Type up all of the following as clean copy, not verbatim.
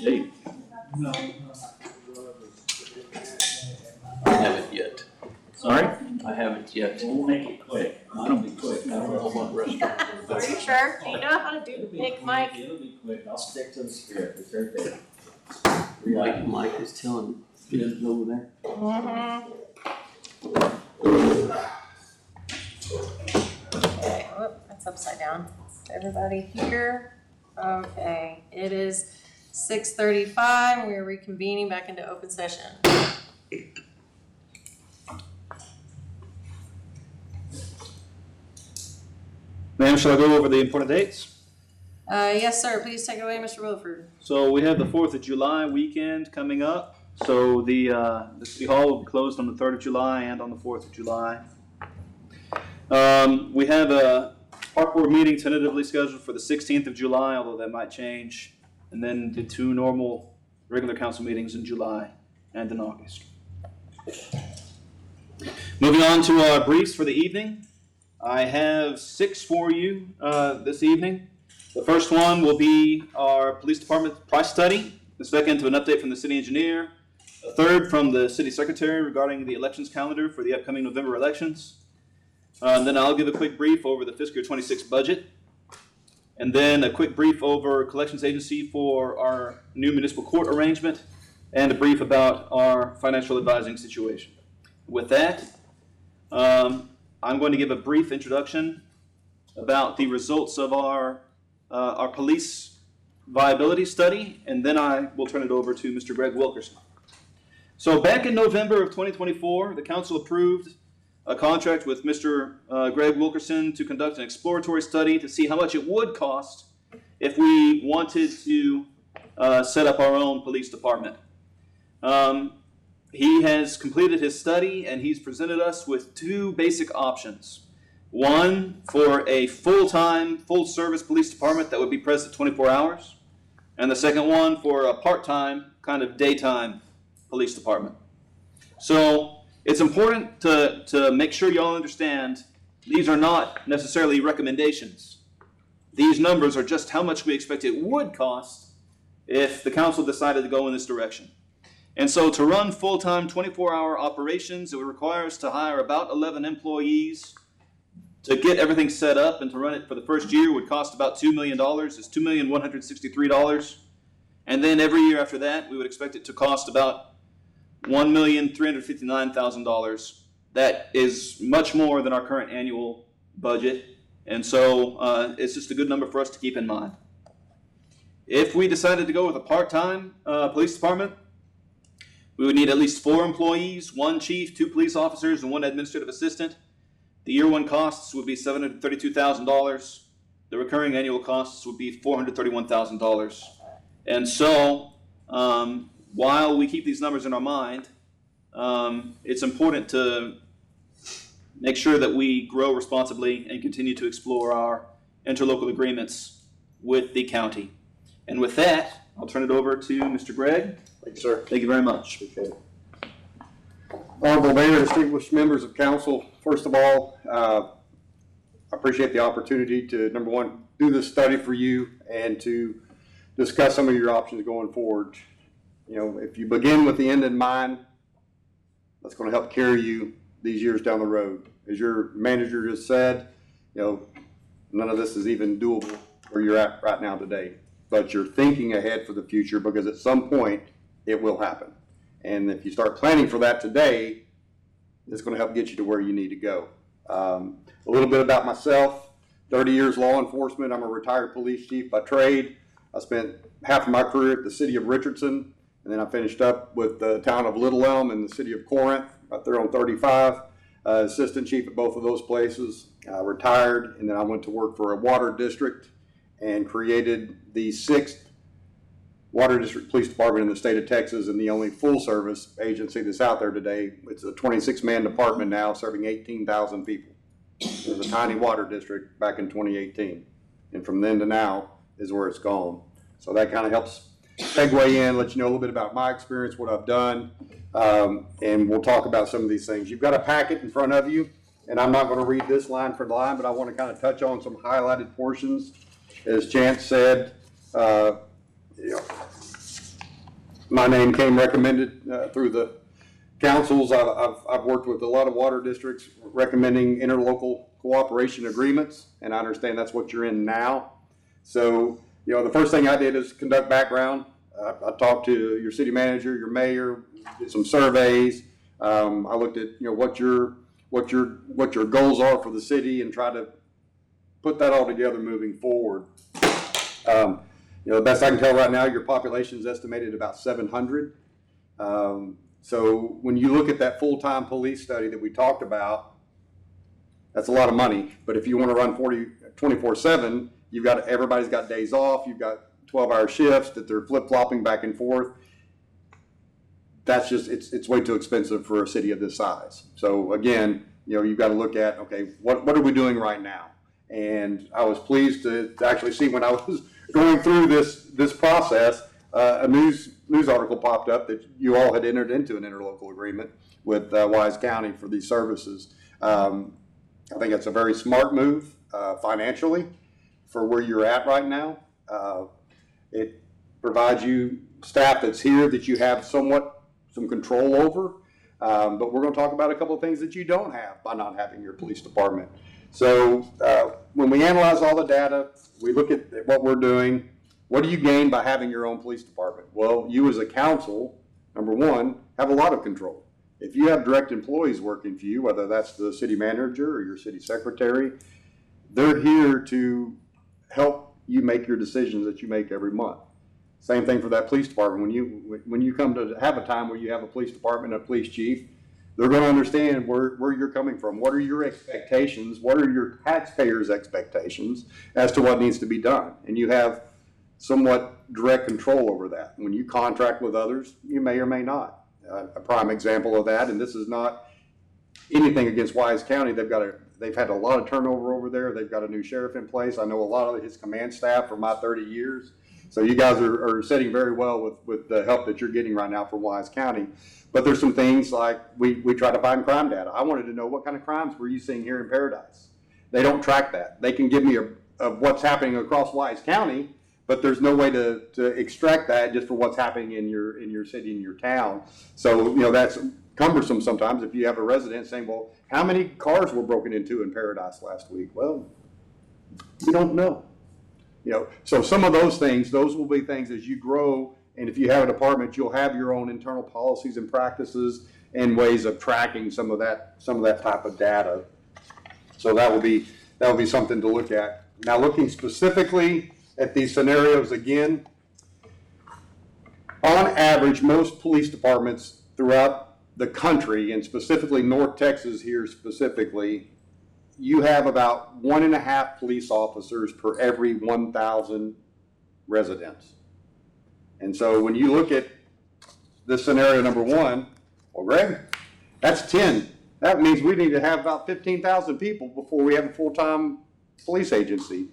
Steve? No. I haven't yet. Sorry? I haven't yet. We'll make it quick. It'll be quick. I don't know what restaurant. Are you sure? Do you know how to do the pick, Mike? It'll be quick. I'll stick to the script. It's right there. Mike is telling, get it over there. Mm-hmm. Okay, whoop, that's upside down. Everybody here? Okay, it is 6:35. We're reconvening back into open session. Ma'am, shall I go over the important dates? Yes, sir. Please take it away, Mr. Wilford. So we have the 4th of July weekend coming up. So the City Hall will be closed on the 3rd of July and on the 4th of July. We have a park board meeting tentatively scheduled for the 16th of July, although that might change. And then the 2 normal regular council meetings in July and in August. Moving on to our briefs for the evening. I have 6 for you this evening. The first one will be our police department price study. The second, to an update from the city engineer. The third, from the city secretary regarding the elections calendar for the upcoming November elections. Then I'll give a quick brief over the fiscal year 26 budget. And then a quick brief over collections agency for our new municipal court arrangement. And a brief about our financial advising situation. With that, I'm going to give a brief introduction about the results of our police viability study, and then I will turn it over to Mr. Greg Wilkerson. So back in November of 2024, the council approved a contract with Mr. Greg Wilkerson to conduct an exploratory study to see how much it would cost if we wanted to set up our own police department. He has completed his study, and he's presented us with 2 basic options. One, for a full-time, full-service police department that would be present 24 hours. And the second one for a part-time, kind of daytime police department. So it's important to make sure y'all understand these are not necessarily recommendations. These numbers are just how much we expect it would cost if the council decided to go in this direction. And so to run full-time 24-hour operations, it would require us to hire about 11 employees. To get everything set up and to run it for the first year would cost about $2 million. It's $2,163,000. And then every year after that, we would expect it to cost about $1,359,000. That is much more than our current annual budget. And so it's just a good number for us to keep in mind. If we decided to go with a part-time police department, we would need at least 4 employees, 1 chief, 2 police officers, and 1 administrative assistant. The year 1 costs would be $732,000. The recurring annual costs would be $431,000. And so, while we keep these numbers in our mind, it's important to make sure that we grow responsibly and continue to explore our interlocal agreements with the county. And with that, I'll turn it over to Mr. Gregg. Thank you, sir. Thank you very much. Appreciate it. Honorable Mayor, distinguished members of council, first of all, I appreciate the opportunity to, number one, do this study for you and to discuss some of your options going forward. You know, if you begin with the end in mind, that's going to help carry you these years down the road. As your manager just said, you know, none of this is even doable where you're at right now today. But you're thinking ahead for the future because at some point it will happen. And if you start planning for that today, it's going to help get you to where you need to go. A little bit about myself, 30 years law enforcement. I'm a retired police chief by trade. I spent half of my career at the city of Richardson, and then I finished up with the town of Little Elm and the city of Corinth, right there on 35. Assistant chief at both of those places. Retired, and then I went to work for a water district and created the 6th Water District Police Department in the state of Texas and the only full service agency that's out there today. It's a 26-man department now serving 18,000 people. It was a tiny water district back in 2018. And from then to now is where it's gone. So that kind of helps segue in, let you know a little bit about my experience, what I've done, and we'll talk about some of these things. You've got a packet in front of you, and I'm not going to read this line for line, but I want to kind of touch on some highlighted portions. As Chance said, my name came recommended through the councils. I've worked with a lot of water districts recommending interlocal cooperation agreements, and I understand that's what you're in now. So, the first thing I did is conduct background. I talked to your city manager, your mayor, did some surveys. I looked at what your goals are for the city and try to put that all together moving forward. The best I can tell right now, your population is estimated about 700. So when you look at that full-time police study that we talked about, that's a lot of money. But if you want to run 24/7, everybody's got days off. You've got 12-hour shifts that they're flip-flopping back and forth. That's just, it's way too expensive for a city of this size. So again, you've got to look at, okay, what are we doing right now? And I was pleased to actually see when I was going through this process, a news article popped up that you all had entered into an interlocal agreement with Wise County for these services. I think it's a very smart move financially for where you're at right now. It provides you staff that's here that you have some control over. But we're going to talk about a couple of things that you don't have by not having your police department. So when we analyze all the data, we look at what we're doing. What do you gain by having your own police department? Well, you as a council, number one, have a lot of control. If you have direct employees working for you, whether that's the city manager or your city secretary, they're here to help you make your decisions that you make every month. Same thing for that police department. When you come to have a time where you have a police department and a police chief, they're going to understand where you're coming from. What are your expectations? What are your taxpayers' expectations as to what needs to be done? And you have somewhat direct control over that. When you contract with others, you may or may not. A prime example of that, and this is not anything against Wise County. They've had a lot of turnover over there. They've got a new sheriff in place. I know a lot of his command staff for my 30 years. So you guys are setting very well with the help that you're getting right now from Wise County. But there's some things like we try to find crime data. I wanted to know what kind of crimes were you seeing here in Paradise. They don't track that. They can give me of what's happening across Wise County, but there's no way to extract that just for what's happening in your city, in your town. So that's cumbersome sometimes if you have a resident saying, well, how many cars were broken into in Paradise last week? Well, we don't know. So some of those things, those will be things as you grow, and if you have a department, you'll have your own internal policies and practices and ways of tracking some of that type of data. So that will be something to look at. Now, looking specifically at these scenarios again, on average, most police departments throughout the country, and specifically North Texas here specifically, you have about 1.5 police officers per every 1,000 residents. And so when you look at this scenario number one, well, Greg, that's 10. That means we need to have about 15,000 people before we have a full-time police agency.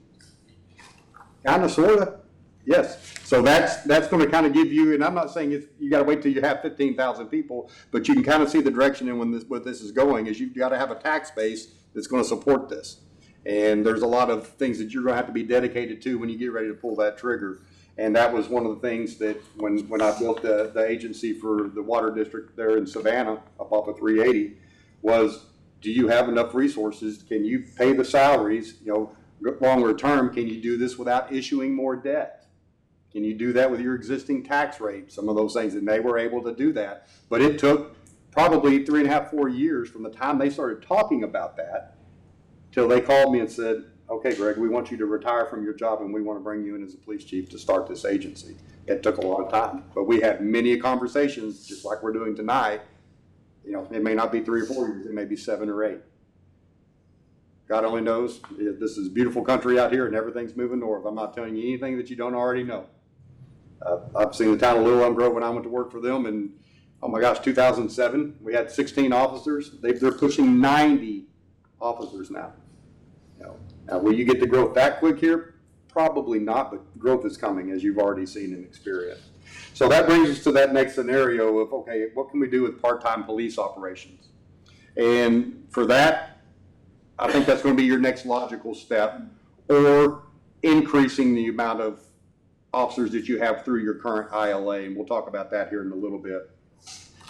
Kind of, sort of, yes. So that's going to kind of give you, and I'm not saying you got to wait till you have 15,000 people, but you can kind of see the direction in where this is going, is you've got to have a tax base that's going to support this. And there's a lot of things that you're going to have to be dedicated to when you get ready to pull that trigger. And that was one of the things that when I built the agency for the water district there in Savannah, up off of 380, was, do you have enough resources? Can you pay the salaries? Longer term, can you do this without issuing more debt? Can you do that with your existing tax rate? Some of those things, and they were able to do that. But it took probably 3.5, 4 years from the time they started talking about that till they called me and said, okay, Greg, we want you to retire from your job and we want to bring you in as a police chief to start this agency. It took a long time, but we had many conversations just like we're doing tonight. It may not be 3 or 4 years, it may be 7 or 8. God only knows. This is beautiful country out here and everything's moving north. I'm not telling you anything that you don't already know. I've seen the town of Little Elm Grove when I went to work for them, and oh my gosh, 2007, we had 16 officers. They're pushing 90 officers now. Now, will you get the growth that quick here? Probably not, but growth is coming, as you've already seen and experienced. So that brings us to that next scenario of, okay, what can we do with part-time police operations? And for that, I think that's going to be your next logical step, or increasing the amount of officers that you have through your current ILA, and we'll talk about that here in a little bit.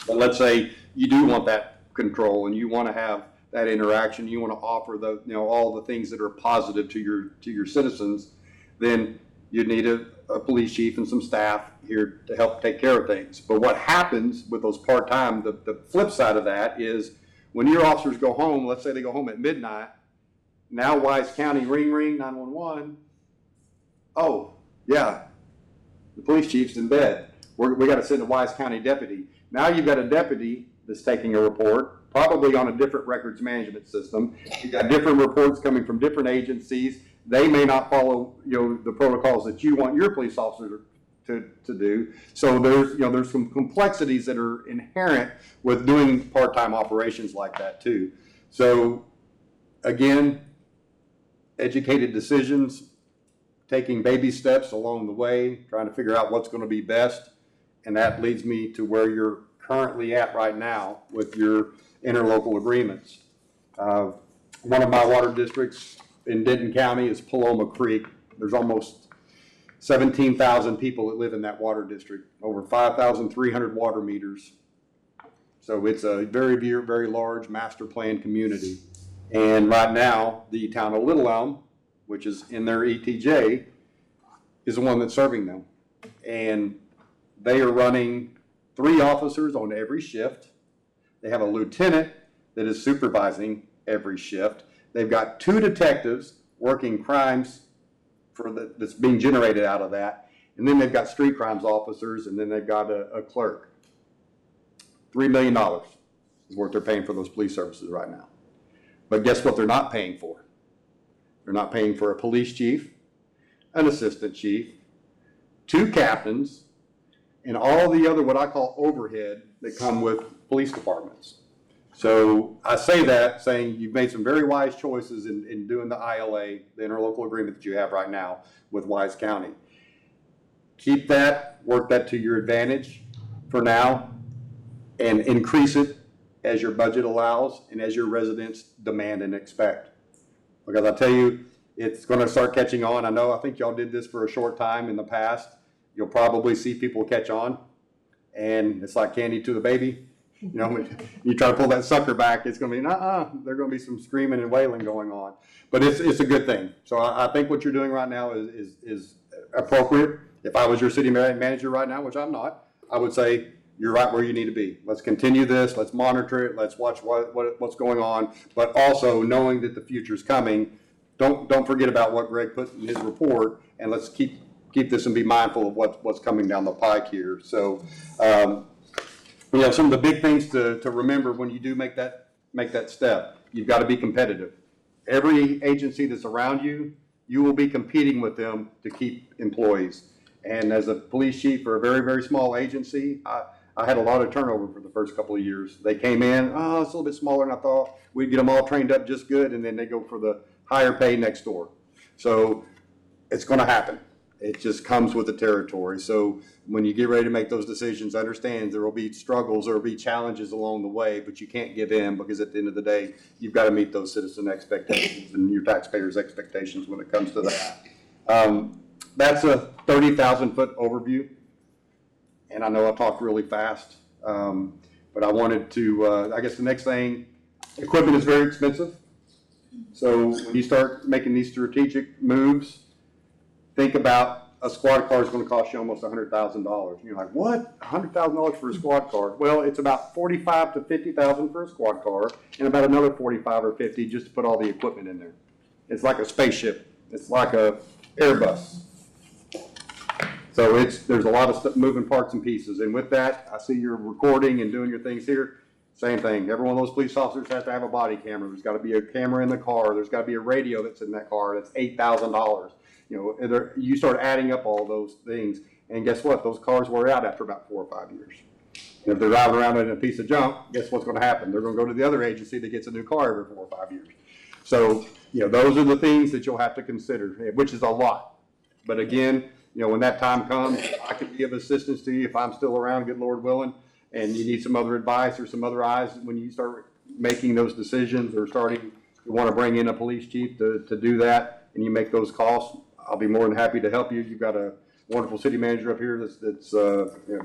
But let's say you do want that control and you want to have that interaction, you want to offer the, all the things that are positive to your citizens, then you need a police chief and some staff here to help take care of things. But what happens with those part-time, the flip side of that is when your officers go home, let's say they go home at midnight, now Wise County, ring, 911. Oh, yeah, the police chief's in bed. We got to send a Wise County deputy. Now you've got a deputy that's taking a report, probably on a different records management system. You've got different reports coming from different agencies. They may not follow, the protocols that you want your police officers to do. So there's some complexities that are inherent with doing part-time operations like that too. So again, educated decisions, taking baby steps along the way, trying to figure out what's going to be best. And that leads me to where you're currently at right now with your interlocal agreements. One of my water districts in Denton County is Paloma Creek. There's almost 17,000 people that live in that water district, over 5,300 water meters. So it's a very, very large master plan community. And right now, the town of Little Elm, which is in their ETJ, is the one that's serving them. And they are running 3 officers on every shift. They have a lieutenant that is supervising every shift. They've got 2 detectives working crimes that's being generated out of that. And then they've got street crimes officers, and then they've got a clerk. $3 million is what they're paying for those police services right now. But guess what they're not paying for? They're not paying for a police chief, an assistant chief, 2 captains, and all the other what I call overhead that come with police departments. So I say that saying you've made some very wise choices in doing the ILA, the interlocal agreement that you have right now with Wise County. Keep that, work that to your advantage for now, and increase it as your budget allows and as your residents demand and expect. Because I tell you, it's going to start catching on. I think y'all did this for a short time in the past. You'll probably see people catch on, and it's like candy to the baby. When you try to pull that sucker back, it's going to be, there's going to be some screaming and wailing going on. But it's a good thing. So I think what you're doing right now is appropriate. If I was your city manager right now, which I'm not, I would say you're right where you need to be. Let's continue this. Let's monitor it. Let's watch what's going on. But also knowing that the future's coming, don't forget about what Greg put in his report, and let's keep this and be mindful of what's coming down the pike here. So, some of the big things to remember when you do make that step, you've got to be competitive. Every agency that's around you, you will be competing with them to keep employees. And as a police chief for a very, very small agency, I had a lot of turnover for the first couple of years. They came in, it's a little bit smaller than I thought. We'd get them all trained up just good, and then they go for the higher pay next door. So it's going to happen. It just comes with the territory. So when you get ready to make those decisions, understand there will be struggles, there will be challenges along the way, but you can't give in, because at the end of the day, you've got to meet those citizen expectations and your taxpayers' expectations when it comes to that. That's a 30,000-foot overview, and I know I talked really fast, but I wanted to, I guess the next thing, equipment is very expensive. So when you start making these strategic moves, think about a squad car is going to cost you almost $100,000. You're like, what? $100,000 for a squad car? Well, it's about $45,000 to $50,000 for a squad car, and about another $45,000 or $50,000 just to put all the equipment in there. It's like a spaceship. It's like a Airbus. So there's a lot of stuff, moving parts and pieces. And with that, I see you're recording and doing your things here. Same thing. Every one of those police officers has to have a body camera. There's got to be a camera in the car. There's got to be a radio that's in that car. That's $8,000. You start adding up all those things, and guess what? Those cars wear out after about 4 or 5 years. And if they're driving around in a piece of junk, guess what's going to happen? They're going to go to the other agency that gets a new car every 4 or 5 years. So, those are the things that you'll have to consider, which is a lot. But again, when that time comes, I can be of assistance to you if I'm still around, good Lord willing, and you need some other advice or some other eyes when you start making those decisions or you want to bring in a police chief to do that, and you make those calls. I'll be more than happy to help you. You've got one wonderful city manager up here that's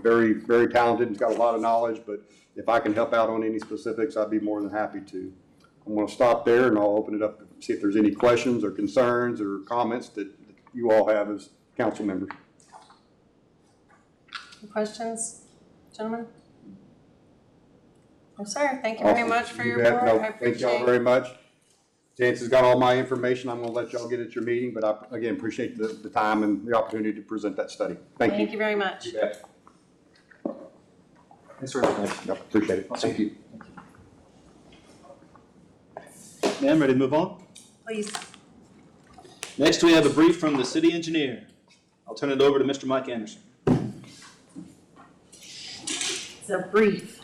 very, very talented, and got a lot of knowledge, but if I can help out on any specifics, I'd be more than happy to. I'm gonna stop there and I'll open it up to see if there's any questions or concerns or comments that you all have as council members. Any questions, gentlemen? No, sir. Thank you very Awesome. much for your You bet. report. No, I thank appreciate y'all very much. Chance has got all my information. I'm gonna let y'all get at your meeting, but I, again, appreciate the time and the opportunity to present that study. Thank you. Thank you very much. You bet. Thanks for the Yep, appreciate it. Thank you. Ma'am, ready to move on? Please. Next, we have a brief from the city engineer. I'll turn it over to Mr. Mike Anderson. It's a brief.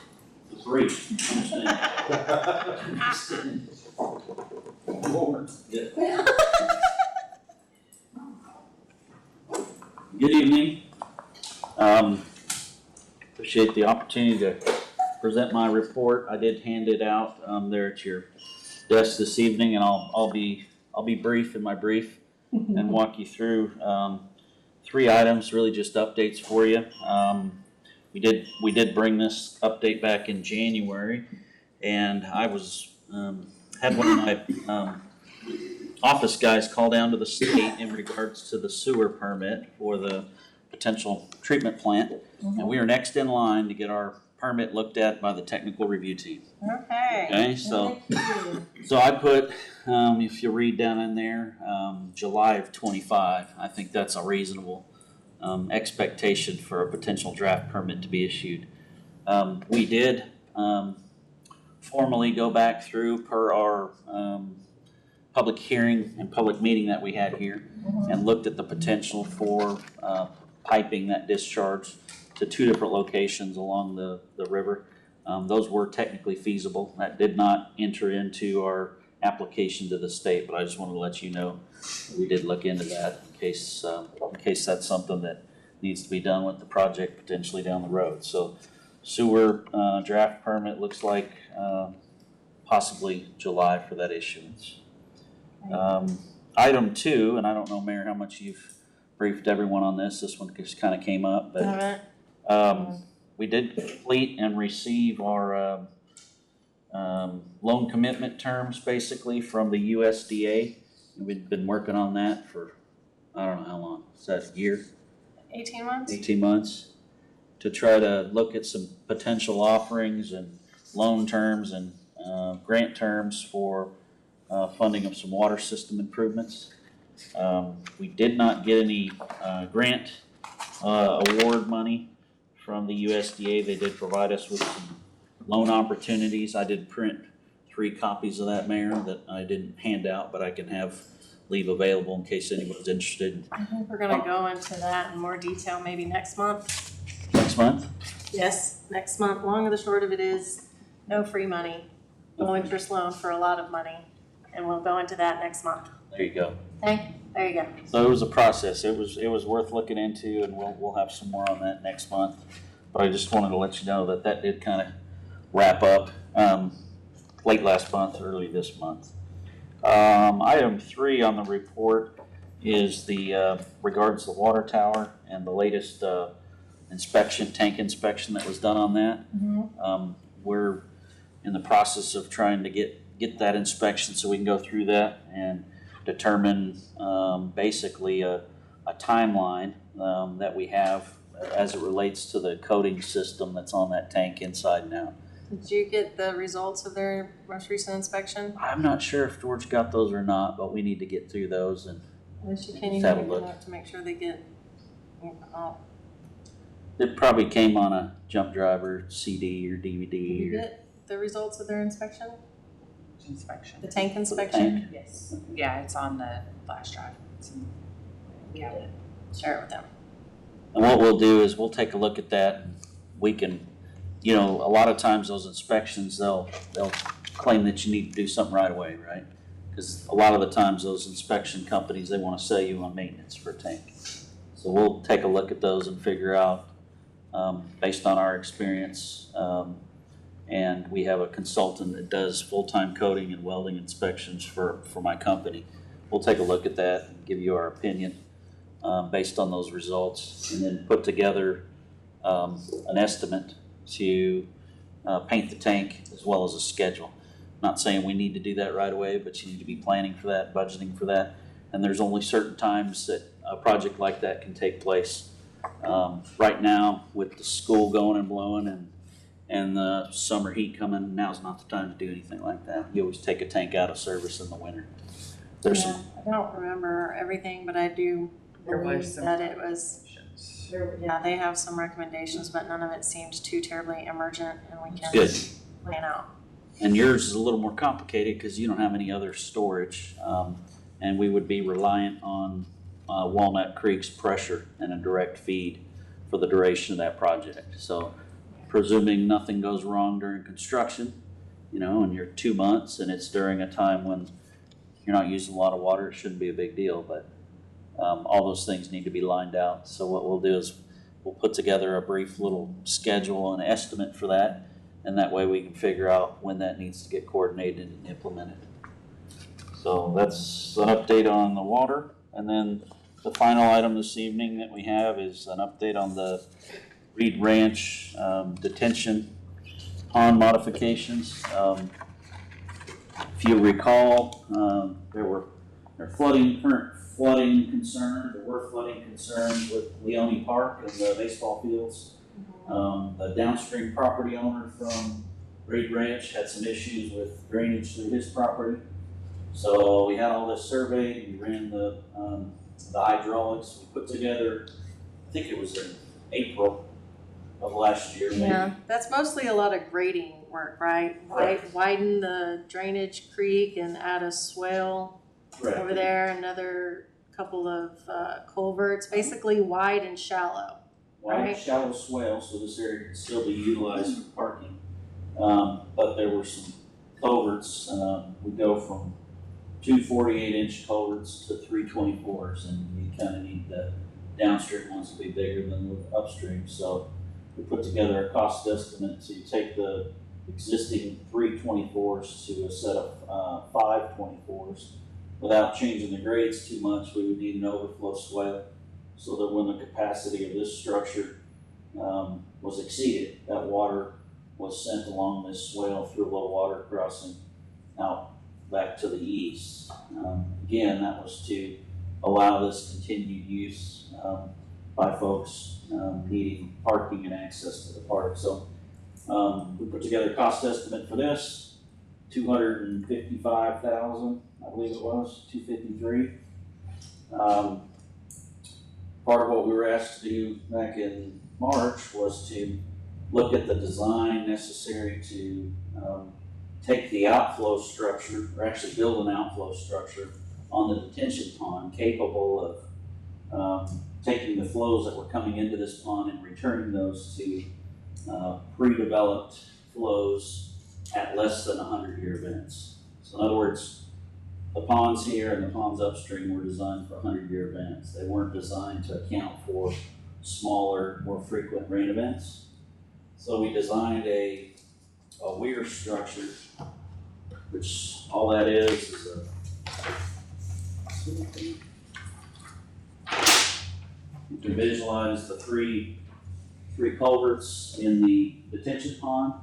Brief. Good evening. Appreciate the opportunity to present my report. I did hand it out there at your desk this evening, and I'll be brief in my brief and walk you through 3 items, really just updates for you. We did bring this update back in January, and I was had one of my office guys call down to the state in regards to the sewer permit for the potential treatment plant, and we are next in line to get our permit looked at by the technical review team. Okay. Okay, so Thank you. so I put, if you read down in there, July of 25. I think that's a reasonable expectation for a potential draft permit to be issued. We did formally go back through per our public hearing and public meeting that we had here and looked at the potential for piping that discharge to 2 different locations along the river. Those were technically feasible. That did not enter into our application to the state, but I just wanted to let you know we did look into that in case that's something that needs to be done with the project potentially down the road. So sewer draft permit looks like possibly July for that issuance. Item 2, and I don't know, Mayor, how much you've briefed everyone on this. This one just kind of came up, but we did complete and receive our loan commitment terms basically from the USDA. And we've been working on that for, I don't know how long, is that a year? 18 months? 18 months to try to look at some potential offerings and loan terms and grant terms for funding of some water system improvements. We did not get any grant award money from the USDA. They did provide us with some loan opportunities. I did print 3 copies of that, Mayor, that I didn't hand out, but I can leave available in case anyone's interested. I think we're gonna go into that in more detail maybe next month. Next month? Yes, next month. Long and the short of it is, no free money, no interest loan for a lot of money, and we'll go into that next month. There you go. Okay, there you go. So it was a process. It was worth looking into, and we'll have some more on that next month. But I just wanted to let you know that did kind of wrap up late last month, early this month. Item 3 on the report is the regards the water tower and the latest tank inspection that was done on that. We're in the process of trying to get that inspection so we can go through that and determine basically a timeline that we have as it relates to the coating system that's on that tank inside and out. Did you get the results of their most recent inspection? I'm not sure if George got those or not, but we need to get through those and Unless you can, you Have a can look. look to make sure they get, it probably came on a jump driver CD or DVD. did you or get the results of their inspection? Inspection. The tank tank. inspection? Yes. Yeah, it's on the flash drive. It's in the cabinet. Share it with them. And what we'll do is we'll take a look at that and we can, a lot of times those inspections, they'll claim that you need to do something right away, right? Because a lot of the times those inspection companies, they want to sell you on maintenance for a tank. So we'll take a look at those and figure out, based on our experience, and we have a consultant that does full-time coating and welding inspections for my company. We'll take a look at that and give you our opinion. based on those results, and then put together an estimate to paint the tank as well as a schedule. Not saying we need to do that right away, but you need to be planning for that, budgeting for that. And there's only certain times that a project like that can take place. Right now, with the school going and blowing and the summer heat coming, now's not the time to do anything like that. You always take a tank out of service in the winter. There's Yeah, some, I don't remember everything, but I do There was believe some that it was, yeah, they have some recommendations, but none of it seemed too terribly emergent, and we can good. plan out. And yours is a little more complicated because you don't have any other storage. And we would be reliant on Walnut Creek's pressure and a direct feed for the duration of that project. So presuming nothing goes wrong during construction, you know, and you're 2 months and it's during a time when you're not using a lot of water, it shouldn't be a big deal, but all those things need to be lined out. So what we'll do is we'll put together a brief little schedule and estimate for that, and that way we can figure out when that needs to get coordinated and implemented. So that's an update on the water, and then the final item this evening that we have is an update on the Reed Ranch detention pond modifications. If you recall, there were current flooding concerns. There were flooding concerns with Leone Park and the baseball fields. The downstream property owner from Reed Ranch had some issues with drainage through his property. So we had all this surveyed, we ran the hydraulics, we put together, I think it was in April of last year, maybe. Yeah, that's mostly a lot of grading work, right? Widen the drainage creek and add a swale Correct. over there, another couple of culverts, basically wide and shallow. Wide, Right. shallow swale, so this area can still be utilized for parking. But there were some culverts, we go from 2 48-inch culverts to 3 24s, and you kind of need the downstream ones to be bigger than the upstream. So we put together a cost estimate to take the existing 3 24s to a set of 5 24s. Without changing the grades too much, we would need an overflow swale so that when the capacity of this structure was exceeded, that water was sent along this swale through a low water crossing out back to the east. Again, that was to allow this continued use by folks needing parking and access to the park. So we put together a cost estimate for this, $255,000, I believe it was, $253,000. Part of what we were asked to do back in March was to look at the design necessary to take the outflow structure, or actually build an outflow structure on the detention pond capable of taking the flows that were coming into this pond and returning those to pre-developed flows at less than 100-year events. So in other words, the ponds here and the ponds upstream were designed for 100-year events. They weren't designed to account for smaller, more frequent rain events. So we designed a weir structure, which all that is you can visualize the three culverts in the detention pond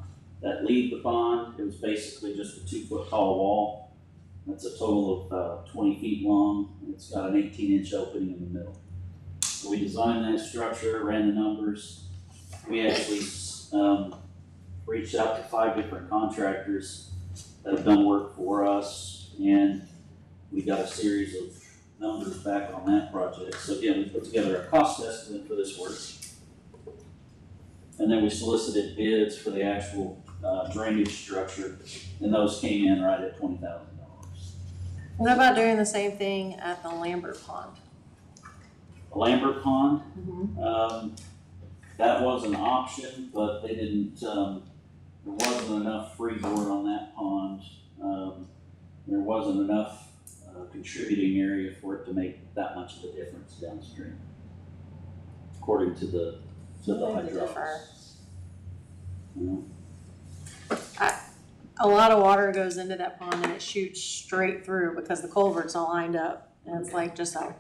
that leave the pond. It was basically just a 2-foot tall wall. That's a total of 20 feet long. It's got an 18-inch opening in the middle. So we designed that structure, ran the numbers. We actually reached out to 5 different contractors that have done work for us, and we got a series of numbers back on that project. So again, we put together a cost estimate for this work, and then we solicited bids for the actual drainage structure, and those came in right at $20,000. What about doing the same thing at the Lambert Pond? The Lambert Pond, that was an option, but they didn't, there wasn't enough freeboard on that pond. There wasn't enough contributing area for it to make that much of a difference downstream, according to the hydraulics. You know? A lot of water goes into that pond and it shoots straight through because the culverts all lined up, and it's like just a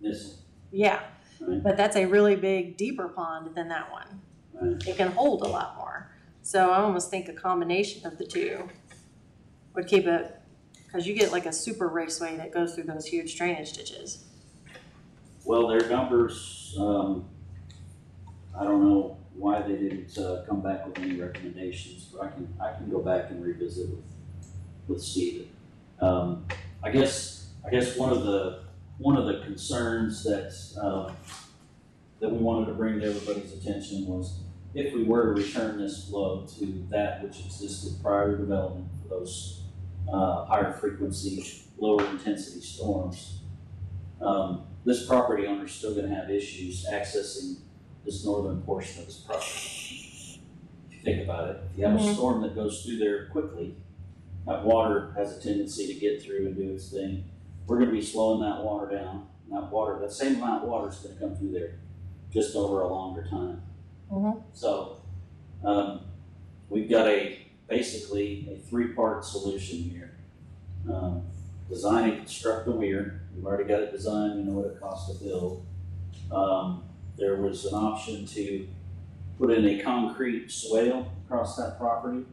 This, Yeah, Right. but that's a really big, deeper pond than that one. Right. It can hold a lot more. So I almost think a combination of the two would keep it, because you get like a super raceway that goes through those huge drainage ditches. Well, their numbers, I don't know why they didn't, come back with any recommendations, but I can go back and revisit with Steven. I guess one of the concerns that we wanted to bring to everybody's attention was if we were to return this flow to that which existed prior to development for those, higher frequency, lower intensity storms, this property owner's still gonna have issues accessing this northern portion of this property. If you think about it, if you have a storm that goes through there quickly, that water has a tendency to get through and do its thing. We're gonna be slowing that water down. That same amount of water is gonna come through there just over a longer time. Mhm. So, we've got basically a three-part solution here. Design and construct the weir. We've already got it designed, we know what it costs to build. There was an option to put in a concrete swale across that property.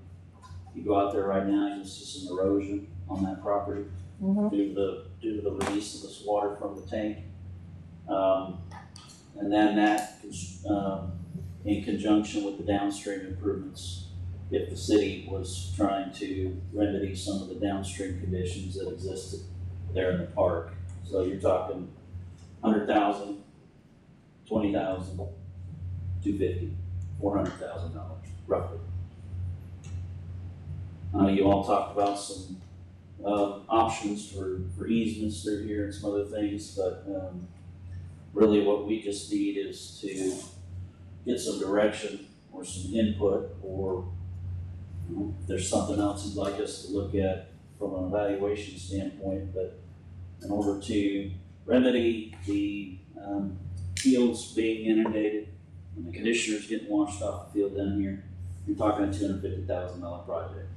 You go out there right now, you'll see some erosion on that property due to the release of this water from the tank. And then that, in conjunction with the downstream improvements, if the city was trying to remedy some of the downstream conditions that existed there in the park. So you're talking 100,000, 20,000, 250, $400,000 roughly. You all talked about some options for easements through here and some other things, but really what we just need is to get some direction or some input, or if there's something else you'd like us to look at from an evaluation standpoint. But in order to remedy the fields being inundated and the conditioners getting washed off the field down here, you're talking a $250,000 project.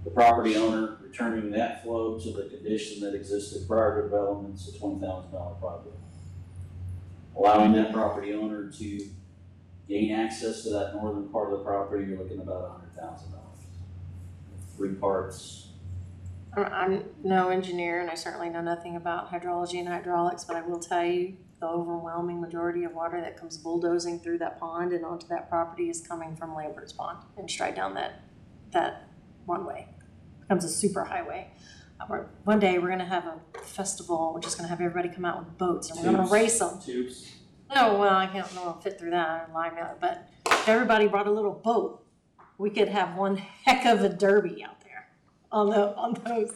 The property owner returning that flow to the condition that existed prior to development is a $20,000 project. Allowing that property owner to gain access to that northern part of the property, you're looking at about $100,000. Three parts. I'm no engineer, and I certainly know nothing about hydrology and hydraulics, but I will tell you the overwhelming majority of water that comes bulldozing through that pond and onto that property is coming from Lambert's Pond and straight down that one way. It becomes a super highway. One day we're gonna have a festival. We're just gonna have everybody come out with boats and we're gonna race them. Tubes. No, well, I can't know I'll fit through that line, but if everybody brought a little boat, we could have one heck of a derby out there on those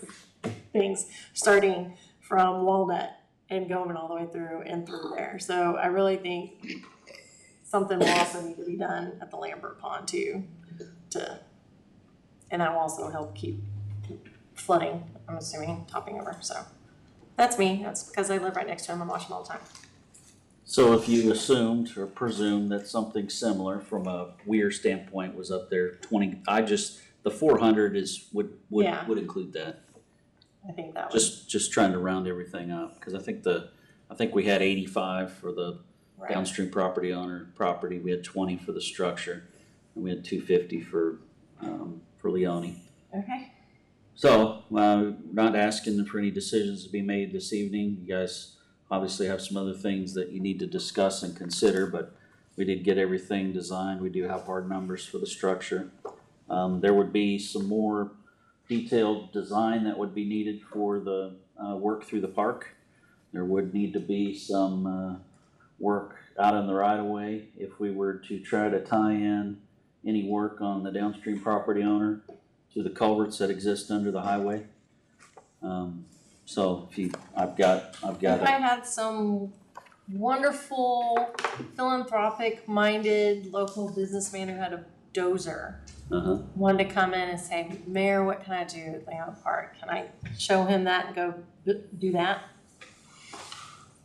things, starting from Walnut and going all the way through and through there. So I really think something will also need to be done at the Lambert Pond too, and that will also help keep flooding, I'm assuming, topping over. So that's me. That's because I live right next to him and watch him all the time. So if you assumed or presumed that something similar from a weir standpoint was up there, the 400 Yeah. would include that. I think that was Just trying to round everything up, because I think we had 85 for the right. downstream property owner property, we had 20 for the structure, and we had 250 for Leone. Okay. So, not asking for any decisions to be made this evening. You guys obviously have some other things that you need to discuss and consider, but we did get everything designed. We do have hard numbers for the structure. There would be some more detailed design that would be needed for the work through the park. There would need to be some work out in the right of way if we were to try to tie in any work on the downstream property owner to the culverts that exist under the highway. So I've got If I had some wonderful philanthropic-minded local businessman who had a dozer, wanted to come in and say, Mayor, what can I do at Leon Park? Can I show him that and go do that?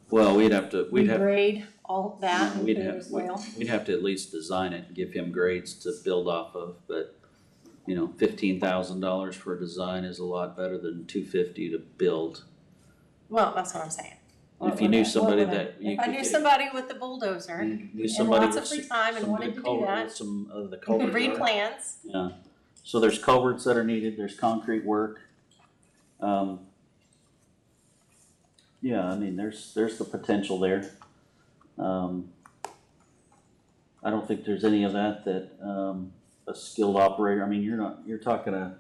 Well, we'd have to Grade all that and we'd put it have as well? we'd have to at least design it and give him grades to build off of, but $15,000 for a design is a lot better than $250 to build. Well, that's what I'm saying. If you knew somebody that you If I could knew get- somebody with the bulldozer you knew and somebody lots of with free some- time and some wanted good to do culvert- that, Some of the who culvert could read work. plans. Yeah, so there's culverts that are needed, there's concrete work. Yeah, I mean, there's the potential there. I don't think there's any of that a skilled operator, I mean, you're talking I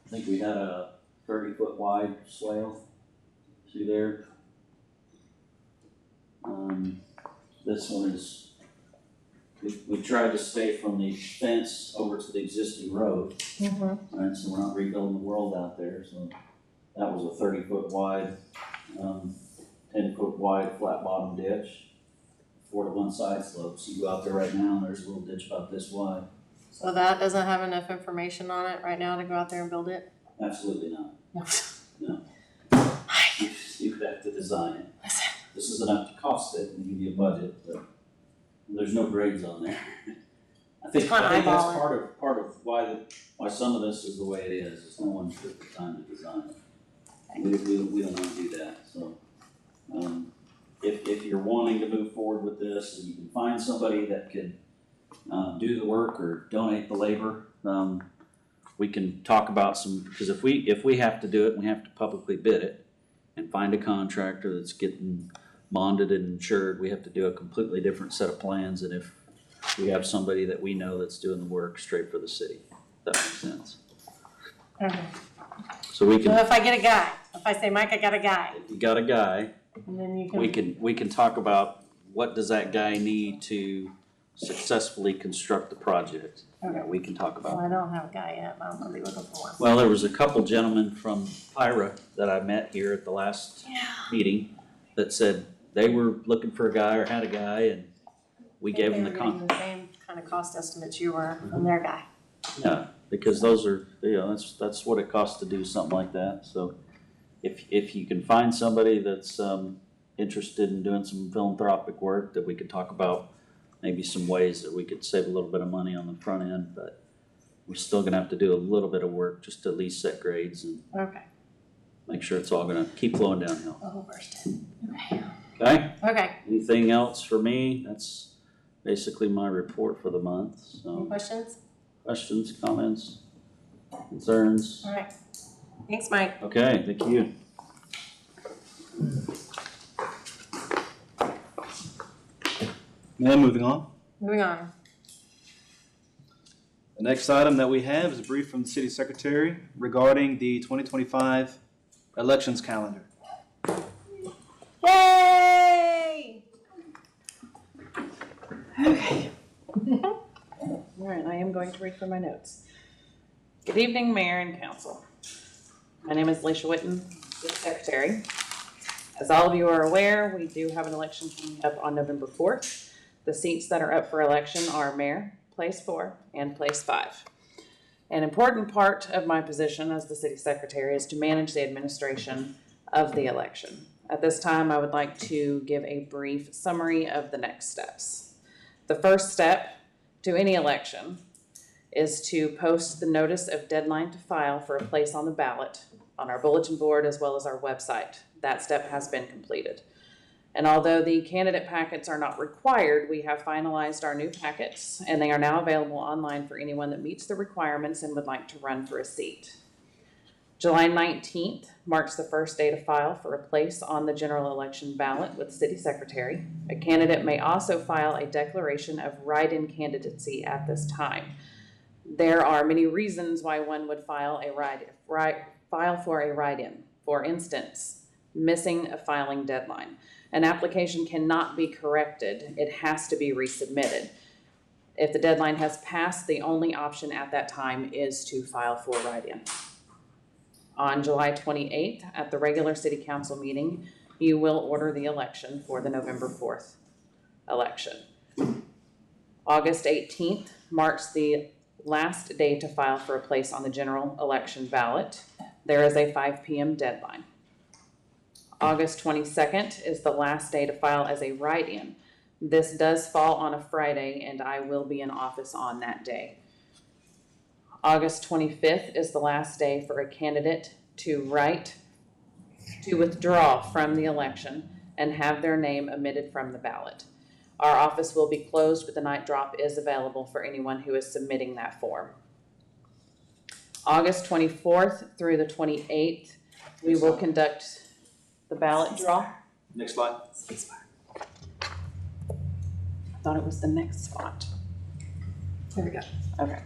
think we had a 30-foot wide swale through there. This one is, we tried to stay from the fence over to the existing road, right, so we're not rebuilding the world out there, so that was a 30-foot wide, 10-foot wide flat bottom ditch, 4 to 1 side slope, so you go out there right now, and there's a little ditch about this wide. So that doesn't have enough information on it right now to go out there and build it? Absolutely not. No. You could have to design it. This is enough to cost it and give you a budget, but there's no grades on there. I think kinda that's eyeball it. part of why some of this is the way it is no one took the time to design it. We don't wanna do that, so. If you're wanting to move forward with this and you can find somebody that could, do the work or donate the labor, we can talk about because if we have to do it, we have to publicly bid it and find a contractor that's getting bonded and insured, we have to do a completely different set of plans than if we have somebody that we know that's doing the work straight for the city. If that makes sense. Okay. So we So can, if I get a guy, if I say, Mike, I got a guy, if you got a guy, and then you can. we can talk about what does that guy need to successfully construct the project. Okay. We can talk about Well, I don't have a guy yet, but I'm gonna be looking for one. Well, there was a couple gentlemen from Pyra that I met here at the last Yeah. meeting that said they were looking for a guy or had a guy, and we gave them the They were getting the same kind of cost estimates you were from their guy. yeah, because those are, that's what it costs to do something like that, so if you can find somebody that's interested in doing some philanthropic work, that we could talk about maybe some ways that we could save a little bit of money on the front end, but we're still gonna have to do a little bit of work just to at least set grades and Okay. make sure it's all gonna keep flowing downhill, The whole first. Okay. okay? Okay, Anything else for me? That's basically my report for the month, any so questions? questions, comments, concerns? All right. Thanks, Mike. Okay, thank you. Now, moving on. Moving on. The next item that we have is a brief from the city secretary regarding the 2025 elections calendar. Yay! Okay. All right, I am going to read from my notes. Good evening, Mayor and Council. My name is Leisha Witten, City Secretary. As all of you are aware, we do have an election coming up on November 4th. The seats that are up for election are Mayor, Place 4, and Place 5. An important part of my position as the City Secretary is to manage the administration of the election. At this time, I would like to give a brief summary of the next steps. The first step to any election is to post the notice of deadline to file for a place on the ballot on our bulletin board as well as our website. That step has been completed. And although the candidate packets are not required, we have finalized our new packets and they are now available online for anyone that meets the requirements and would like to run for a seat. July 19th marks the first day to file for a place on the general election ballot with City Secretary. A candidate may also file a declaration of write-in candidacy at this time. There are many reasons why one would file for a write-in. For instance, missing a filing deadline. An application cannot be corrected. It has to be resubmitted. If the deadline has passed, the only option at that time is to file for write-in. On July 28th, at the regular City Council meeting, you will order the election for the November 4th election. August 18th marks the last day to file for a place on the general election ballot. There is a 5 p.m. deadline. August 22nd is the last day to file as a write-in. This does fall on a Friday and I will be in office on that day. August 25th is the last day for a candidate to withdraw from the election and have their name omitted from the ballot. Our office will be closed, but the night drop is available for anyone who is submitting that form. August 24th through the 28th, we will conduct the ballot draw. Next slide. Thought it was the next spot. There we go. Okay.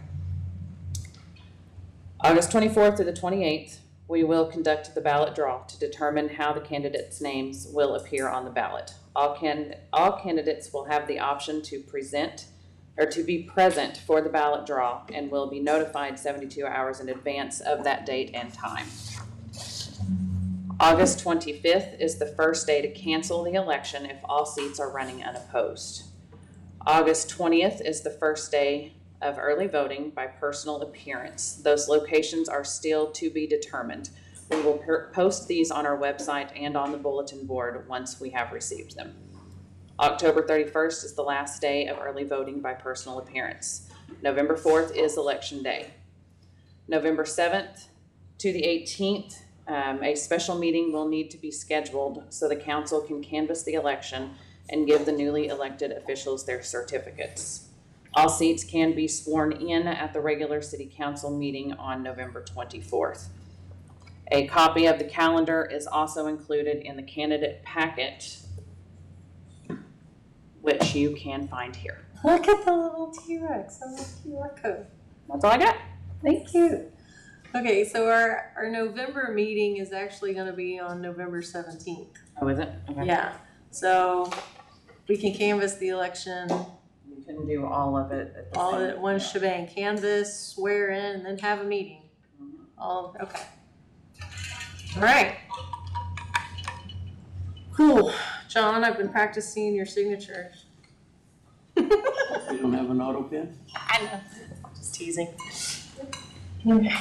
August 24th through the 28th, we will conduct the ballot draw to determine how the candidates' names will appear on the ballot. All candidates will have the option to present or to be present for the ballot draw and will be notified 72 hours in advance of that date and time. August 25th is the first day to cancel the election if all seats are running unopposed. August 20th is the first day of early voting by personal appearance. Those locations are still to be determined. We will post these on our website and on the bulletin board once we have received them. October 31st is the last day of early voting by personal appearance. November 4th is election day. November 7th to the 18th, a special meeting will need to be scheduled so the council can canvass the election and give the newly elected officials their certificates. All seats can be sworn in at the regular city council meeting on November 24th. A copy of the calendar is also included in the candidate packet, which you can find here. Look at the little T-Rex on the QR code. That's all I got. Thank you. Okay, so our November meeting is actually gonna be on November 17th. Oh, is it? Okay. Yeah, so we can canvass the election, You can do all of it at the all same at one time. shebang, canvass, swear in, and then have a meeting. Okay. All right. Cool. John, I've been practicing your signatures. You don't have an auto pen? I know. Just teasing. Okay.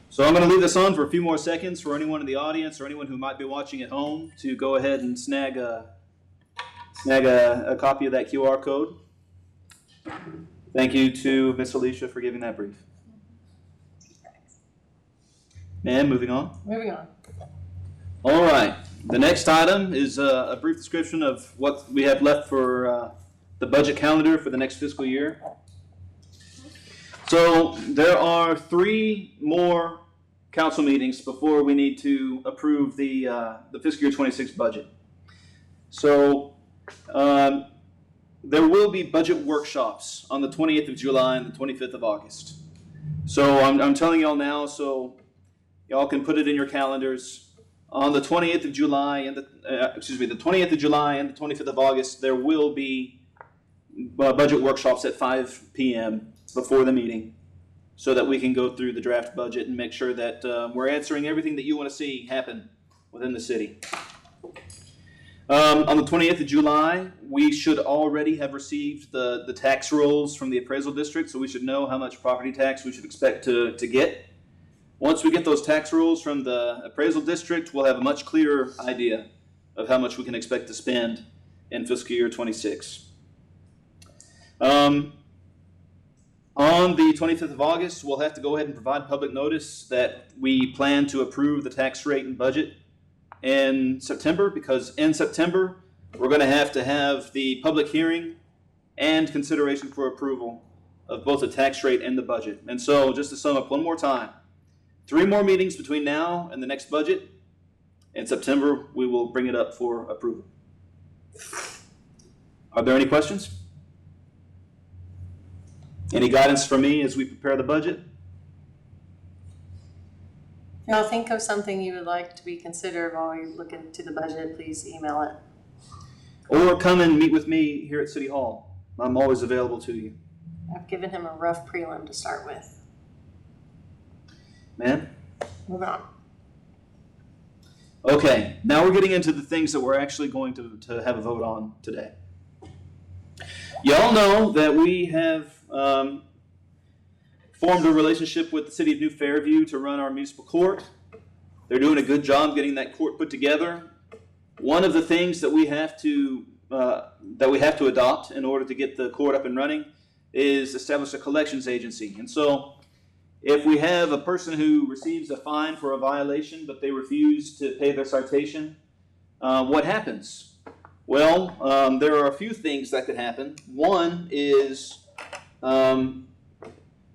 So I'm going to leave this on for a few more seconds for anyone in the audience or anyone who might be watching at home to go ahead and snag a copy of that QR code. Thank you to Ms. Alicia for giving that brief. And moving on. Moving on. All right. The next item is a brief description of what we have left for the budget calendar for the next fiscal year. So there are 3 more council meetings before we need to approve the fiscal year 26 budget. So there will be budget workshops on the 28th of July and the 25th of August. So I'm telling y'all now, so y'all can put it in your calendars. On the 28th of July and the 20th of July and the 25th of August, there will be budget workshops at 5 p.m. before the meeting, so that we can go through the draft budget and make sure that we're answering everything that you want to see happen within the city. On the 20th of July, we should already have received the tax rolls from the appraisal district, so we should know how much property tax we should expect to get. Once we get those tax rolls from the appraisal district, we'll have a much clearer idea of how much we can expect to spend in fiscal year 26. On the 25th of August, we'll have to go ahead and provide public notice that we plan to approve the tax rate and budget in September, because in September, we're going to have the public hearing and consideration for approval of both the tax rate and the budget. And so, just to sum up one more time, 3 more meetings between now and the next budget. In September, we will bring it up for approval. Are there any questions? Any guidance from me as we prepare the budget? If y'all think of something you would like to be considered while you look into the budget, please email it. Or come and meet with me here at City Hall. I'm always available to you. I've given him a rough prelim to start with. Ma'am? Move on. Okay, now we're getting into the things that we're actually going to have a vote on today. Y'all know that we have formed a relationship with the city of New Fairview to run our municipal court. They're doing a good job getting that court put together. One of the things that we have to adopt in order to get the court up and running is establish a collections agency. And so, if we have a person who receives a fine for a violation, but they refuse to pay their citation, what happens? Well, there are a few things that could happen. One is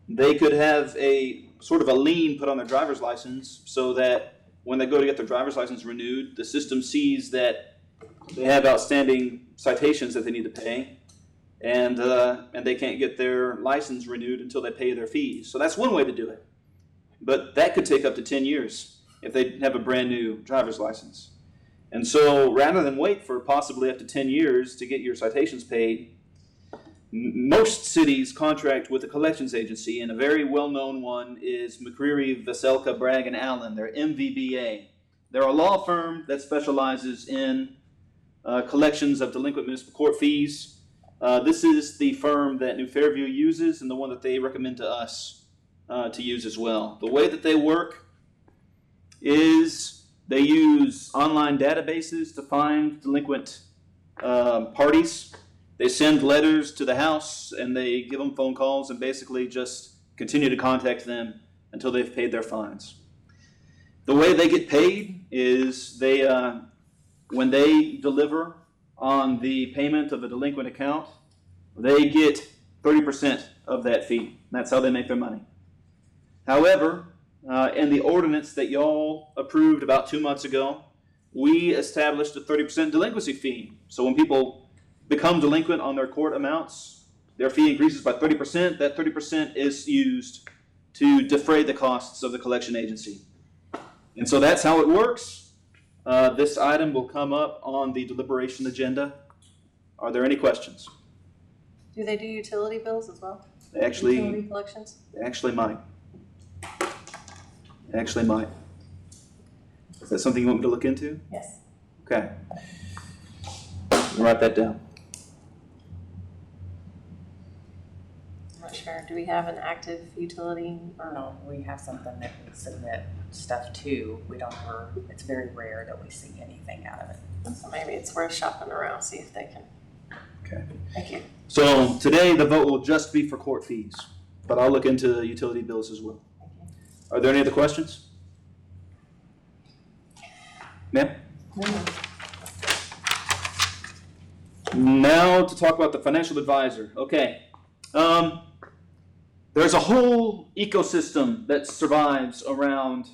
they could have a sort of a lien put on their driver's license so that when they go to get their driver's license renewed, the system sees that they have outstanding citations that they need to pay, and they can't get their license renewed until they pay their fees. So that's one way to do it. But that could take up to 10 years if they have a brand new driver's license. And so rather than wait for possibly up to 10 years to get your citations paid, most cities contract with a collections agency, and a very well-known one is McCreary, Veselka, Bragg, and Allen. They're MVBA. They're a law firm that specializes in collections of delinquent municipal court fees. This is the firm that New Fairview uses and the one that they recommend to us to use as well. The way that they work is they use online databases to find delinquent parties. They send letters to the house and they give them phone calls and basically just continue to contact them until they've paid their fines. The way they get paid is they, when they deliver on the payment of a delinquent account, they get 30% of that fee. That's how they make their money. However, in the ordinance that y'all approved about 2 months ago, we established a 30% delinquency fee. So when people become delinquent on their court amounts, their fee increases by 30%. That 30% is used to defray the costs of the collection agency. And so that's how it works. This item will come up on the deliberation agenda. Are there any questions? Do they do utility bills as well? They actually Utility collections? might. Is that something you want me to look into? Yes. Okay. Write that down. I'm not sure. Do we have an active utility or? No, we have something that we submit stuff to. We don't ever, it's very rare that we see anything out of it. So maybe it's worth shopping around, see if they can. Okay. Thank you. So today the vote will just be for court fees, but I'll look into the utility bills as well. Are there any other questions? Ma'am? Now to talk about the financial advisor. Okay. There's a whole ecosystem that survives around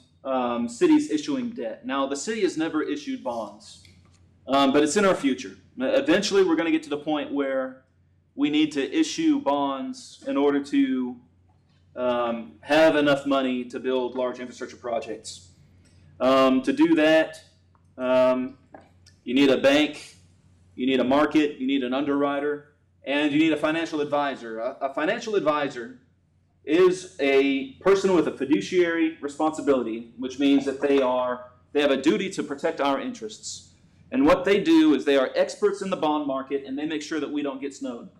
cities issuing debt. Now, the city has never issued bonds, but it's in our future. Eventually, we're going to get to the point where we need to issue bonds in order to have enough money to build large infrastructure projects. To do that, you need a bank, you need a market, you need an underwriter, and you need a financial advisor. A financial advisor is a person with a fiduciary responsibility, which means that they have a duty to protect our interests. And what they do is they are experts in the bond market, and they make sure that we don't get snowed.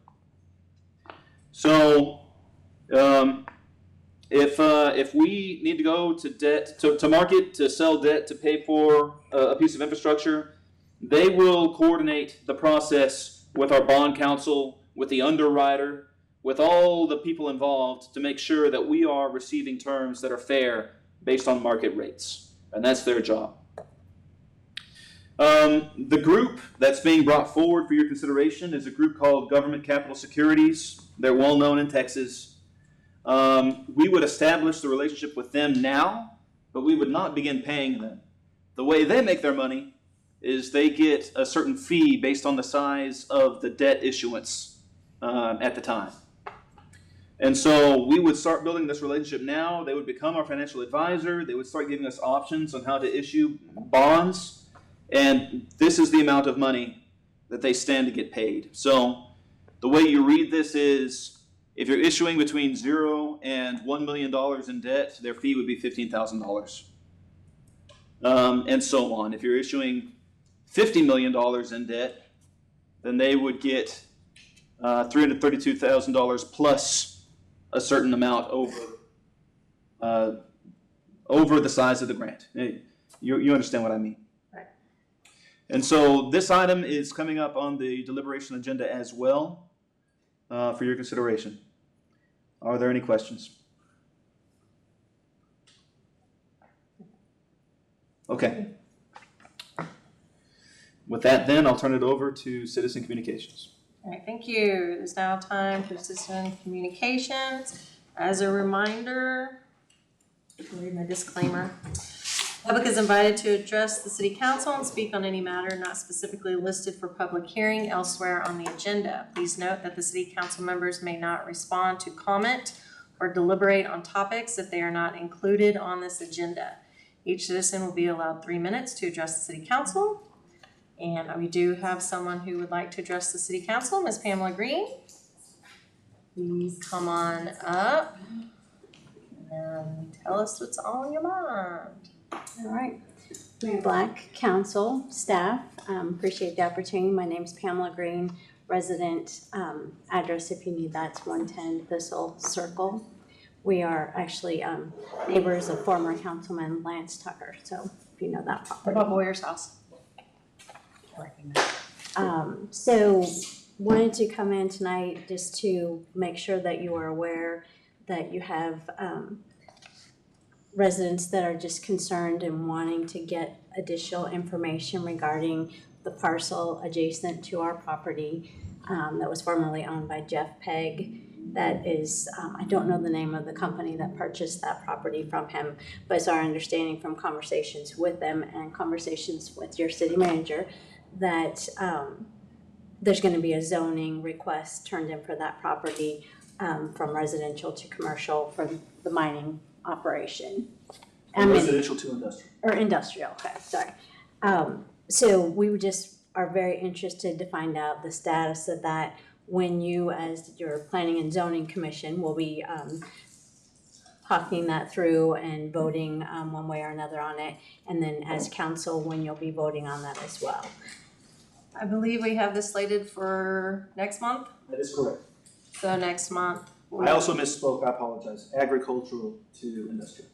So, if we need to go to debt to market to sell debt to pay for a piece of infrastructure, they will coordinate the process with our bond counsel, with the underwriter, with all the people involved to make sure that we are receiving terms that are fair based on market rates. And that's their job. The group that's being brought forward for your consideration is a group called Government Capital Securities. They're well known in Texas. We would establish the relationship with them now, but we would not begin paying them. The way they make their money is they get a certain fee based on the size of the debt issuance at the time. And so we would start building this relationship now. They would become our financial advisor. They would start giving us options on how to issue bonds. And this is the amount of money that they stand to get paid. So the way you read this is, if you're issuing between $0 and $1 million in debt, their fee would be $15,000. And so on. If you're issuing $50 million in debt, then they would get $332,000 plus a certain amount over the size of the grant. You understand what I mean? Right. And so this item is coming up on the deliberation agenda as well for your consideration. Are there any questions? Okay. With that then, I'll turn it over to citizen communications. All right, thank you. It is now time for citizen communications. As a reminder, read my disclaimer. Public is invited to address the city council and speak on any matter not specifically listed for public hearing elsewhere on the agenda. Please note that the city council members may not respond to comment or deliberate on topics if they are not included on this agenda. Each citizen will be allowed 3 minutes to address the city council. And we do have someone who would like to address the city council, Ms. Pamela Green. Please come on up and tell us what's on your mind. All right, Mayor Black, council, staff, appreciate the opportunity. My name is Pamela Green, resident, address if you need that's 110 Thistle Circle. We are actually neighbors of former councilman Lance Tucker, so if you know that What property. about Boyer's house? So wanted to come in tonight just to make sure that you are aware that you have residents that are just concerned and wanting to get additional information regarding the parcel adjacent to our property that was formerly owned by Jeff Pegg. That is, I don't know the name of the company that purchased that property from him, but it's our understanding from conversations with them and conversations with your city manager that there's going to be a zoning request turned in for that property from residential to commercial for the mining operation. Residential to industrial. Or industrial, okay, sorry. So we are very interested to find out the status of that when you, as your Planning and Zoning Commission, will be talking that through and voting one way or another on it, and then as council, when you'll be voting on that as well. I believe we have this slated for next month, That is correct. so next month. I also misspoke, I apologize. Agricultural to industrial.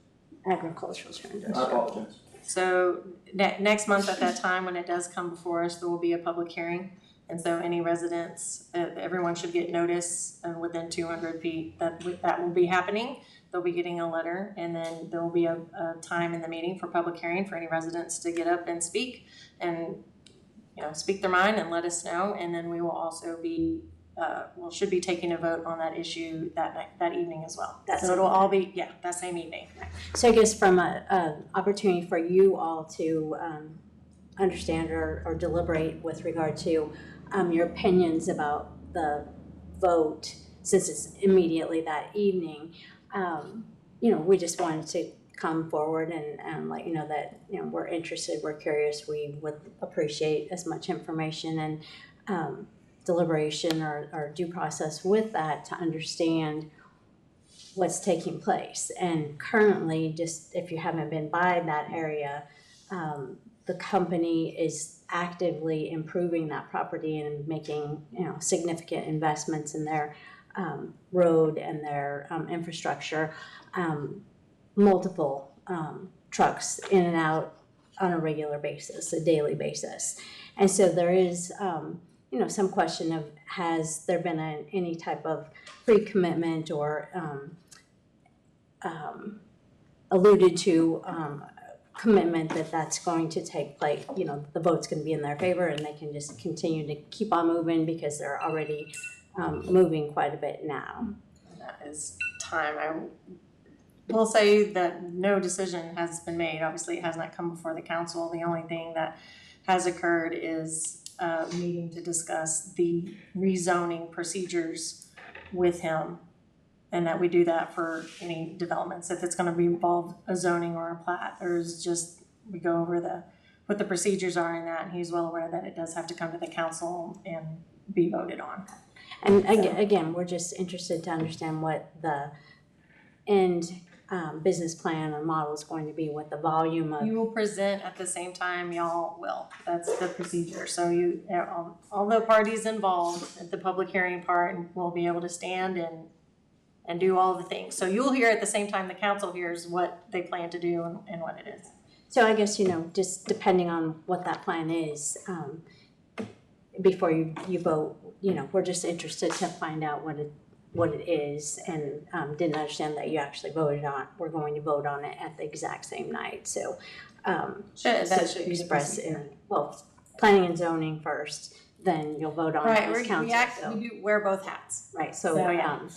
Agricultural to I industrial. apologize. So next month at that time, when it does come before us, there will be a public hearing. And so any residents, everyone should get notice within 200 feet that will be happening. They'll be getting a letter, and then there will be a time in the meeting for public hearing for any residents to get up and speak and, speak their mind and let us know. And then we will also be, should be taking a vote on that issue that evening as well. So it'll all be, that same evening. So I guess from a opportunity for you all to understand or deliberate with regard to your opinions about the vote, since it's immediately that evening, we just wanted to come forward and let you know that, we're interested, we're curious, we would appreciate as much information and deliberation or due process with that to understand what's taking place. And currently, just if you haven't been by that area, the company is actively improving that property and making, significant investments in their road and their infrastructure. Multiple trucks in and out on a regular basis, a daily basis. And so there is, some question of, has there been any type of pre-commitment or alluded to commitment that that's going to take place, the vote's going to be in their favor and they can just continue to keep on moving because they're already moving quite a bit now. That is time. I will say that no decision has been made. Obviously, it has not come before the council. The only thing that has occurred is a meeting to discuss the rezoning procedures with him, and that we do that for any developments. If it's going to involve a zoning or a plat, there's just, we go over what the procedures are in that, and he's well aware that it does have to come to the council and be voted on. And again, we're just interested to understand what the end business plan or model is going to be, what the volume of. You will present at the same time, y'all will. That's the procedure. So all the parties involved at the public hearing part will be able to stand and do all the things. So you'll hear at the same time the council hears what they plan to do and what it is. So I guess, just depending on what that plan is, before you vote, we're just interested to find out what it is, and didn't understand that you actually we're going to vote on it at the exact same night. So That should be the express procedure. planning and zoning first, then you'll vote on Right, it as we council, so, do wear both hats, right, so, So,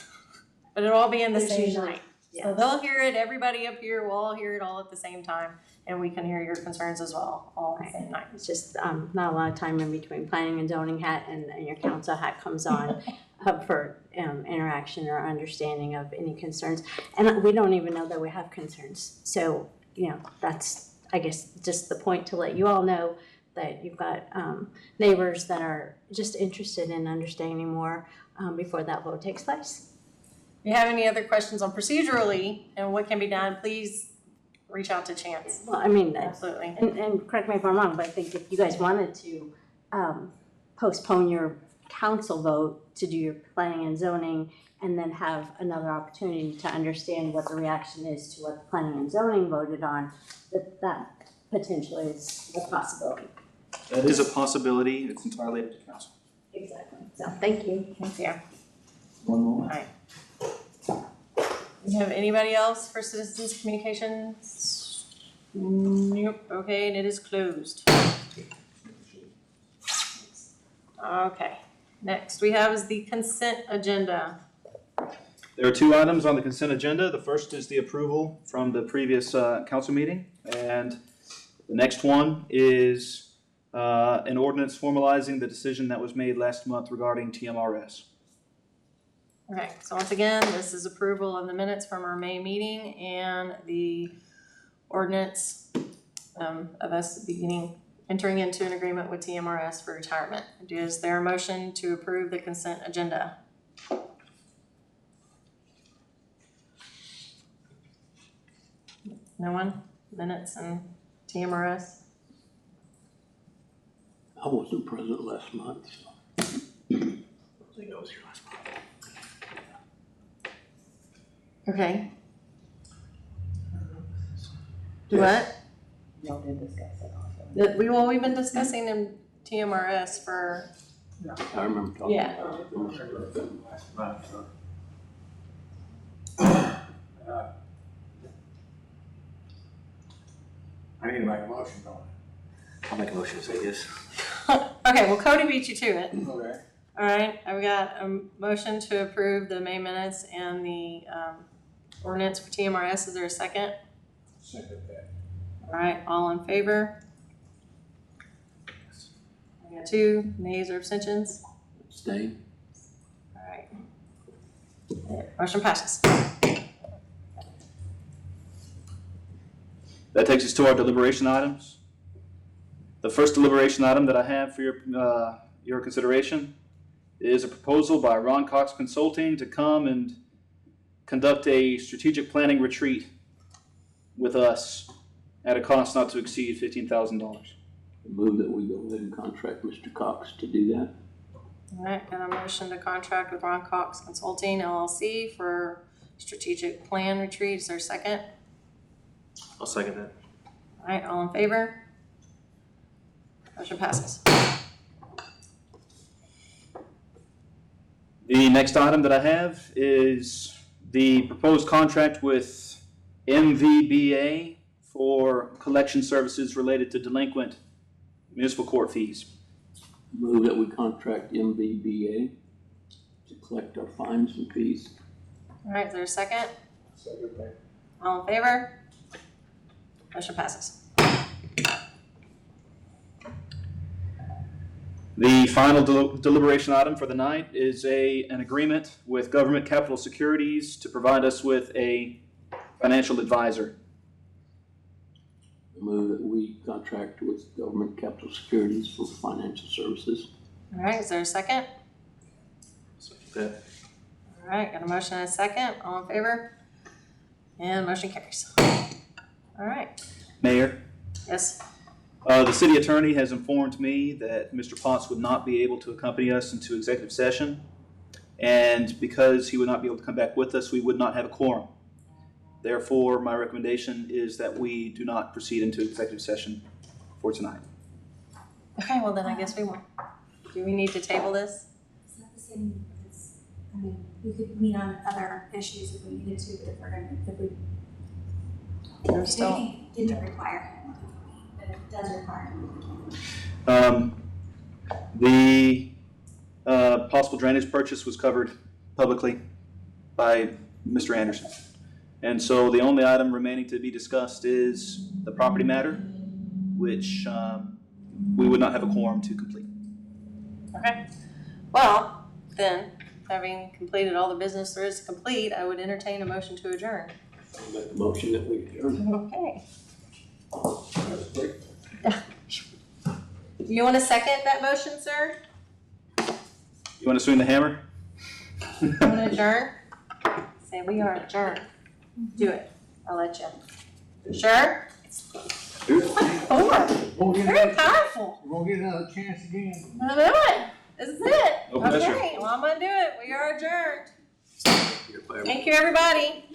but it'll all be in the There's same usually- night. yeah. So they'll hear it, everybody up here will all hear it all at the same time, and we can hear your concerns as well, all at the same night. It's just, not a lot of time in between planning and zoning hat and your council hat comes on for, interaction or understanding of any concerns. And we don't even know that we have concerns. So, that's, I guess, just the point to let you all know that you've got, neighbors that are just interested in understanding more, before that vote takes place. If you have any other questions on procedurally and what can be done, please reach out to Chance. Well, I mean, Absolutely. and correct me if I'm wrong, but I think if you guys wanted to postpone your council vote to do your planning and zoning and then have another opportunity to understand what the reaction is to what the planning and zoning voted on, that potentially is a possibility. That is a possibility. It's entirely up to council. Exactly. So, thank you. Thank you. One moment. You have anybody else for citizens communications? Nope, okay, and it is closed. Okay, next we have is the consent agenda. There are two items on the consent agenda. The first is the approval from the previous council meeting, and the next one is an ordinance formalizing the decision that was made last month regarding TMRS. Okay, so once again, this is approval of the minutes from our May meeting and the ordinance of us entering into an agreement with TMRS for retirement. Is there a motion to approve the consent agenda? No one? Minutes and TMRS? I wasn't present last month, so. I think I was here last month. Okay. Do what? Y'all did discuss it also. We've been discussing in TMRS for, I remember talking Yeah. about it. I need to make a motion on I'll make a motion to say yes. okay, well Cody beat you to it. it. Okay. All right, I've got a motion to approve the May minutes and the ordinance for TMRS. Is there a second? Second that. All right, all in favor? I got 2 nays or abstentions. Abstain. All right. Motion passes. That takes us to our deliberation items. The first deliberation item that I have for your consideration is a proposal by Ron Cox Consulting to come and conduct a strategic planning retreat with us at a cost not to exceed $15,000. Move that we go ahead and contract Mr. Cox to do that. All right, got a motion to contract with Ron Cox Consulting LLC for strategic plan retreat. Is there a second? I'll second that. All right, all in favor? Motion passes. The next item that I have is the proposed contract with MVBA for collection services related to delinquent municipal court fees. Move that we contract MVBA to collect our fines and fees. All right, is there a second? Second that. All in favor? Motion passes. The final deliberation item for the night is an agreement with Government Capital Securities to provide us with a financial advisor. Move that we contract with Government Capital Securities for financial services. All right, is there a second? Second that. All right, got a motion and a second. All in favor? And motion carries. All right, Mayor, yes. the city attorney has informed me that Mr. Potts would not be able to accompany us into executive session. And because he would not be able to come back with us, we would not have a quorum. Therefore, my recommendation is that we do not proceed into executive session for tonight. Okay, well then I guess we won't. Do we need to table this? It's not the same, it's, I mean, we could meet on other issues if we needed to, but if we're gonna, if we. There's still, It didn't require him, but it does require him. The possible drainage purchase was covered publicly by Mr. Anderson. And so the only item remaining to be discussed is the property matter, which we would not have a quorum to complete. Okay, well, then, having completed all the business there is to complete, I would entertain a motion to adjourn. I'll make a motion that we adjourn. Okay. That's quick. You want to second that motion, sir? You want to swing the hammer? You want to adjourn? Say we are adjourned. Do it. I'll let you. Sure? Do it. Four. Very powerful. We're gonna get another chance again. I'll do it. This is it. No pressure. Okay, well, I'm gonna do it. We are adjourned. Thank you, everybody.